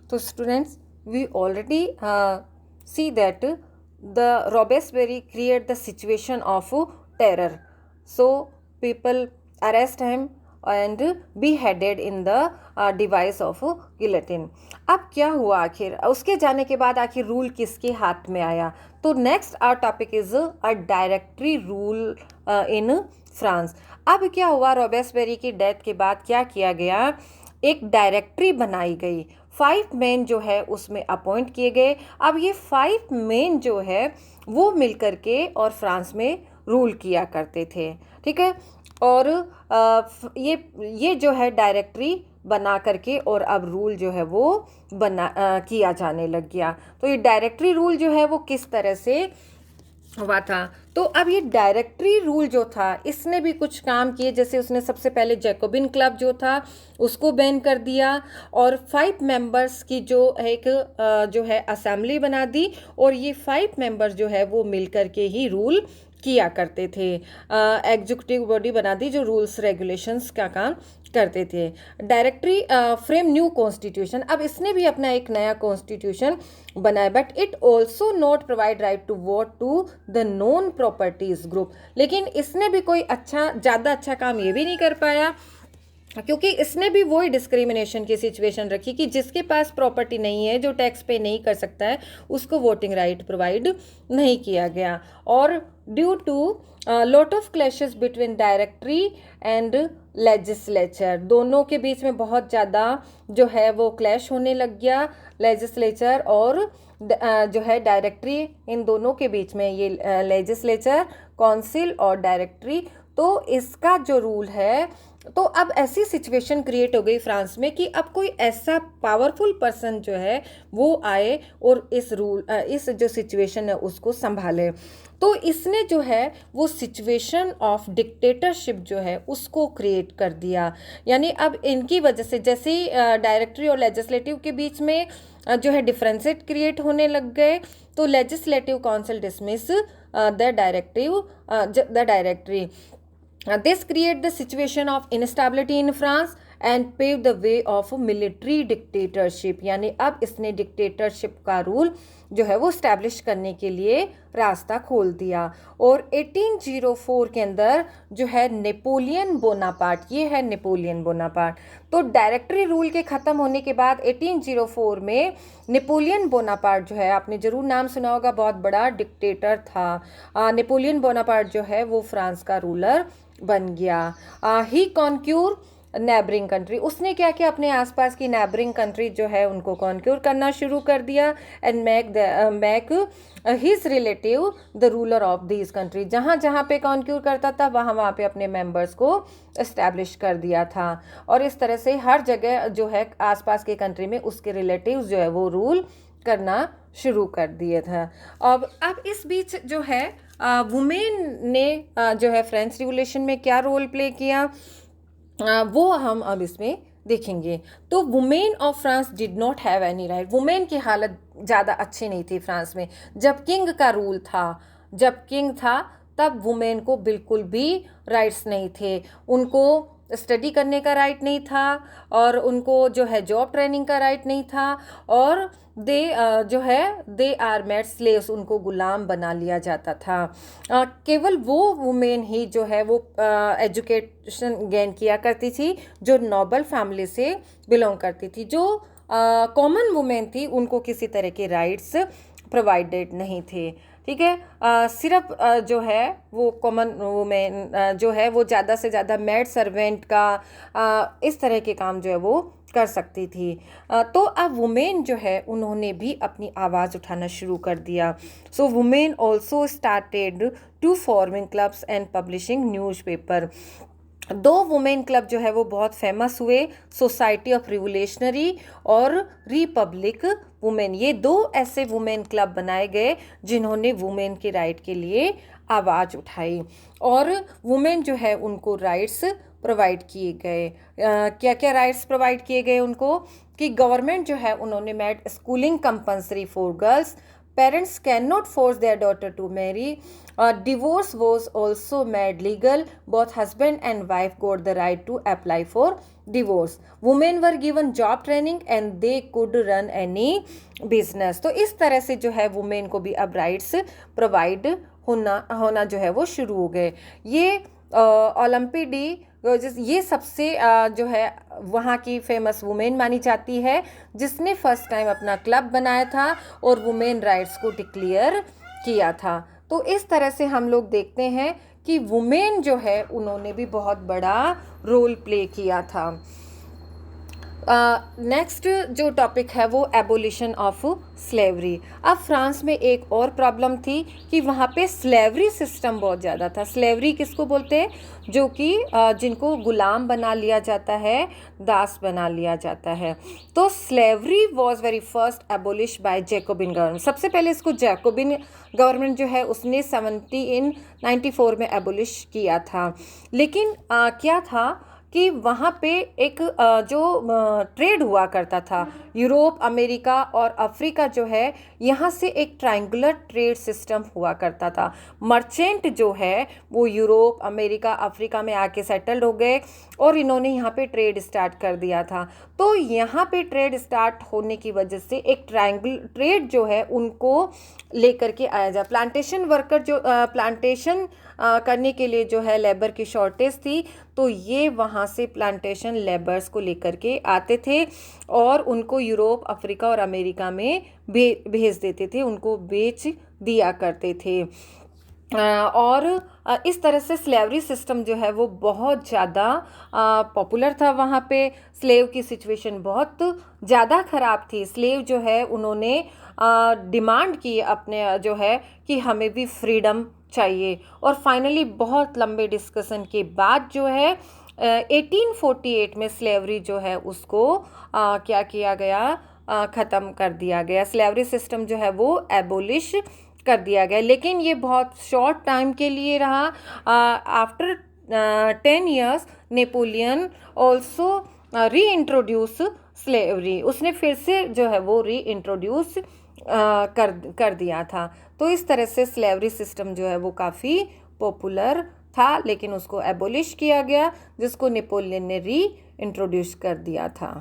So students, we already see that the Robespierre create the situation of terror. So people arrest him and beheaded in the device of guillotine. अब क्या हुआ आखिर, उसके जाने के बाद आखिर रूल किसके हाथ में आया? तो next our topic is a directory rule in France. अब क्या हुआ, रॉबेस्पेरी की डेथ के बाद क्या किया गया, एक डायरेक्टरी बनाई गई, 5 मेन जो है उसमें अपॉइंट किए गए. अब ये 5 मेन जो है वो मिल करके और फ्रांस में रूल किया करते थे, ठीक है. और ये जो है डायरेक्टरी बना करके और अब रूल जो है वो किया जाने लग गया. तो ये डायरेक्टरी रूल जो है वो किस तरह से हुआ था, तो अब ये डायरेक्टरी रूल जो था इसने भी कुछ काम किए. जैसे उसने सबसे पहले जैकोबिन क्लब जो था उसको बैन कर दिया और 5 मेंबर्स की जो एक जो है असेंबली बना दी और ये 5 मेंबर्स जो है वो मिलकर के ही रूल किया करते थे. एग्जीक्यूटिव बॉडी बना दी जो रूल्स रेगुलेशंस का काम करते थे. डायरेक्टरी फ्रेम न्यू कॉन्स्टिट्यूशन, अब इसने भी अपना एक नया कॉन्स्टिट्यूशन बनाया, but it also not provide right to vote to the non properties group. लेकिन इसने भी कोई ज़्यादा अच्छा काम ये भी नहीं कर पाया, क्योंकि इसने भी वही डिस्क्रिमिनेशन की सिचुएशन रखी कि जिसके पास प्रॉपर्टी नहीं है, जो टैक्स पे नहीं कर सकता है, उसको वोटिंग राइट प्रोवाइड नहीं किया गया. और due to lot of clashes between directory and legislature, दोनों के बीच में बहुत ज़्यादा जो है वो क्लैश होने लग गया. लेजिस्लेचर और जो है डायरेक्टरी, इन दोनों के बीच में ये लेजिस्लेचर, काउंसिल और डायरेक्टरी, तो इसका जो रूल है, तो अब ऐसी सिचुएशन क्रिएट हो गई फ्रांस में कि अब कोई ऐसा पावरफुल पर्सन जो है वो आए और इस जो सिचुएशन है उसको संभाले. तो इसने जो है वो सिचुएशन ऑफ डिक्टेटरशिप जो है उसको क्रिएट कर दिया. यानी अब इनकी वजह से जैसे ही डायरेक्टरी और लेजिस्लेटिव के बीच में जो है डिफरेंसेट क्रिएट होने लग गए, तो legislative council dismiss the directory. This create the situation of instability in France and pave the way of military dictatorship. यानी अब इसने डिक्टेटरशिप का रूल जो है वो स्टैब्लिश करने के लिए रास्ता खोल दिया. और 1804 के अंदर जो है नेपोलियन बोनापार्ट, ये है नेपोलियन बोनापार्ट. तो डायरेक्टरी रूल के ख़त्म होने के बाद 1804 में नेपोलियन बोनापार्ट जो है, आपने ज़रूर नाम सुना होगा, बहुत बड़ा डिक्टेटर था. नेपोलियन बोनापार्ट जो है वो फ्रांस का रूलर बन गया. ही कॉन्क्यूर नेबरिंग कंट्री, उसने क्या किया, अपने आसपास की नेबरिंग कंट्री जो है उनको कॉन्क्यूर करना शुरू कर दिया. And make his relative the ruler of these country, जहाँ जहाँ पे कॉन्क्यूर करता था वहाँ वहाँ पे अपने मेंबर्स को इस्टेब्लिश कर दिया था. और इस तरह से हर जगह जो है आसपास के कंट्री में उसके रिलेटिव्स जो है वो रूल करना शुरू कर दिए थे. अब इस बीच जो है वुमेन ने जो है फ्रेंच रिवोल्यूशन में क्या रोल प्ले किया, वो हम अब इसमें देखेंगे. तो women of France did not have any right. Women की हालत ज़्यादा अच्छी नहीं थी फ्रांस में. जब किंग था तब वुमेन को बिल्कुल भी राइट्स नहीं थे. उनको स्टडी करने का राइट नहीं था और उनको जो है जॉब ट्रेनिंग का राइट नहीं था. और दे आर मेड स्लेव्स, उनको गुलाम बना लिया जाता था. केवल वो वुमेन ही जो है वो एजुकेशन गेन किया करती थी जो नोबल फैमिली से बिलोंग करती थी. जो कॉमन वुमेन थी उनको किसी तरह के राइट्स प्रोवाइडेड नहीं थे, ठीक है. सिर्फ जो है वो कॉमन वुमेन जो है वो ज़्यादा से ज़्यादा मेड सर्वेंट का इस तरह के काम जो है वो कर सकती थी. तो अब वुमेन जो है उन्होंने भी अपनी आवाज़ उठाना शुरू कर दिया. So women also started to forming clubs and publishing newspaper. 2 women club जो है वो बहुत फेमस हुए, सोसाइटी ऑफ रिवोल्यूशनरी और रिपब्लिक वुमेन. ये 2 ऐसे वुमेन क्लब बनाए गए जिन्होंने वुमेन के राइट के लिए आवाज़ उठाई और वुमेन जो है उनको राइट्स प्रोवाइड किए गए. क्या क्या राइट्स प्रोवाइड किए गए उनको, कि गवर्नमेंट जो है उन्होंने made schooling compulsory for girls. Parents cannot force their daughter to marry. Divorce was also made legal. Both husband and wife got the right to apply for divorce. Women were given job training and they could run any business. तो इस तरह से जो है women को भी अब rights provide होना जो है वो शुरू हो गए. ये ओलंपिक डी ये सबसे जो है वहाँ की फेमस वुमेन मानी जाती है जिसने फर्स्ट टाइम अपना क्लब बनाया था और वुमेन राइट्स को डिक्लेयर किया था. तो इस तरह से हम लोग देखते हैं कि वुमेन जो है उन्होंने भी बहुत बड़ा रोल प्ले किया था. नेक्स्ट जो टॉपिक है वो एबोलिशन ऑफ स्लेवरी. अब फ्रांस में एक और प्रॉब्लम थी कि वहाँ पे स्लेवरी सिस्टम बहुत ज़्यादा था. स्लेवरी किसको बोलते हैं? जो कि जिनको गुलाम बना लिया जाता है, दास बना लिया जाता है. तो slavery was very first abolish by Jacobin government. सबसे पहले इसको जैकोबिन गवर्नमेंट जो है उसने 1794 में एबोलिश किया था. लेकिन क्या था कि वहाँ पे एक जो ट्रेड हुआ करता था यूरोप, अमेरिका और अफ्रीका जो है, यहाँ से एक ट्रायंगुलर ट्रेड सिस्टम हुआ करता था. मर्चेंट जो है वो यूरोप, अमेरिका, अफ्रीका में आके सेटल्ड हो गए और इन्होंने यहाँ पे ट्रेड स्टार्ट कर दिया था. तो यहाँ पे ट्रेड स्टार्ट होने की वजह से एक ट्रेड जो है उनको लेकर के आया जा. प्लांटेशन वर्कर जो प्लांटेशन करने के लिए जो है लेबर की शॉर्टेज थी, तो ये वहाँ से प्लांटेशन लेबर्स को लेकर के आते थे और उनको यूरोप, अफ्रीका और अमेरिका में भेज देते थे, उनको बेच दिया करते थे. और इस तरह से स्लेवरी सिस्टम जो है वो बहुत ज़्यादा पॉपुलर था. वहाँ पे स्लेव की सिचुएशन बहुत ज़्यादा ख़राब थी. स्लेव जो है उन्होंने डिमांड की अपने जो है कि हमें भी फ्रीडम चाहिए. और फाइनली बहुत लंबे डिस्कशन के बाद जो है 1848 में स्लेवरी जो है उसको क्या किया गया, ख़त्म कर दिया गया. स्लेवरी सिस्टम जो है वो एबोलिश कर दिया गया. लेकिन ये बहुत शॉर्ट टाइम के लिए रहा. आफ्टर 10 years नेपोलियन ऑल्सो री इंट्रोड्यूस स्लेवरी. उसने फिर से जो है वो री इंट्रोड्यूस कर दिया था. तो इस तरह से स्लेवरी सिस्टम जो है वो काफ़ी पॉपुलर था, लेकिन उसको एबोलिश किया गया जिसको नेपोलियन ने री इंट्रोड्यूस कर दिया था.